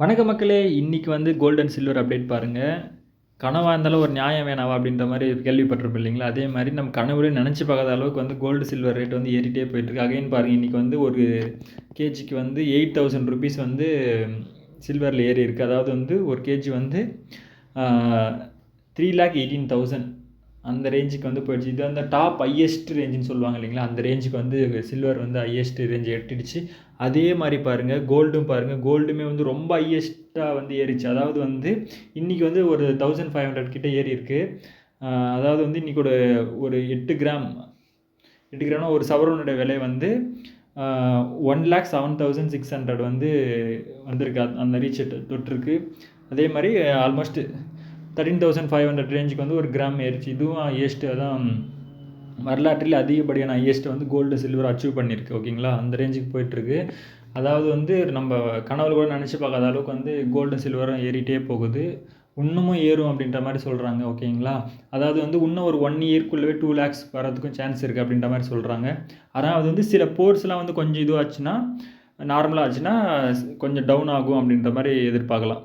வணக்க மக்களே! இன்னைக்கு வந்து கோல்ட் அண்ட் சில்வர் அப்டேட் பாருங்க. கனவா இருந்தாலும் ஒரு நியாயம் வேணாவா? அப்படின்ற மாரி கேள்விப்பட்டிருப்போம் இல்லைங்களா? அதே மாரி நம்ம கனவுலயும் நெனச்சு பார்க்காத அளவுக்கு வந்து கோல்டு, சில்வர் ரேட் வந்து ஏறிட்டே போயிட்டுருக்கு. அகைன் பாருங்க இன்னைக்கு வந்து ஒரு கேஜிக்கு வந்து ₹8,000 வந்து சில்வர்ல ஏறியிருக்கு. அதாவது வந்து ஒரு கேஜி வந்து ஆ 3,18,000 அந்த ரேஞ்சுக்கு வந்து போயிடுச்சு. இது வந்து டாப் ஹையஸ்ட் ரேஞ்சுன்னு சொல்லுவாங்க இல்லைங்களா? அந்த ரேஞ்சுக்கு வந்து சில்வர் வந்து ஹையஸ்ட் ரேஞ்ச் எட்டிடுச்சு. அதே மாரி பாருங்க கோல்டும் பாருங்க. கோல்டுமே வந்து ரொம்ப ஹையஸ்ட்டா வந்து ஏறிச்சு. அதாவது வந்து இன்னைக்கு வந்து ஒரு 1500 கிட்ட ஏறியிருக்கு. அதாவது வந்து இன்னைக்கு ஒரு ஒரு 8 கிராம் 8 கிராம்னா ஒரு சவரனுடைய விலை வந்து 1,07,600 வந்து வந்திருக்கு. அந்த ரீச் தொட்டிருக்கு. அதே மாரி ஆல்மோஸ்ட் 13,500 ரேஞ்சுக்கு வந்து ஒரு கிராம் ஏறிச்சு. இதுவும் ஹையஸ்ட் அதான் வரலாற்றில் அதிகப்படியான ஹையஸ்ட் வந்து கோல்டு, சில்வர் அச்சீவ் பண்ணியிருக்கு. ஓகேங்களா? அந்த ரேஞ்சுக்கு போயிட்டுருக்கு. அதாவது வந்து நம்ம கனவுல கூட நெனச்சு பார்க்காத அளவுக்கு வந்து கோல்டும், சில்வரும் ஏறிட்டே போகுது. இன்னமும் ஏறும் அப்படின்ற மாரி சொல்றாங்க. ஓகேங்களா? அதாவது வந்து இன்னும் ஒரு 1 இயர்க்குள்ளவே 2 லேக்ஸ் வரதுக்கும் சான்ஸ் இருக்கு அப்படின்ற மாரி சொல்றாங்க. ஆனா அது வந்து சில போர்ஸ்லாம் வந்து கொஞ்சம் இதுவாச்சுன்னா, நார்மலா ஆச்சுன்னா கொஞ்சம் டவுன் ஆகும் அப்படின்ற மாரி எதிர்பார்க்கலாம்.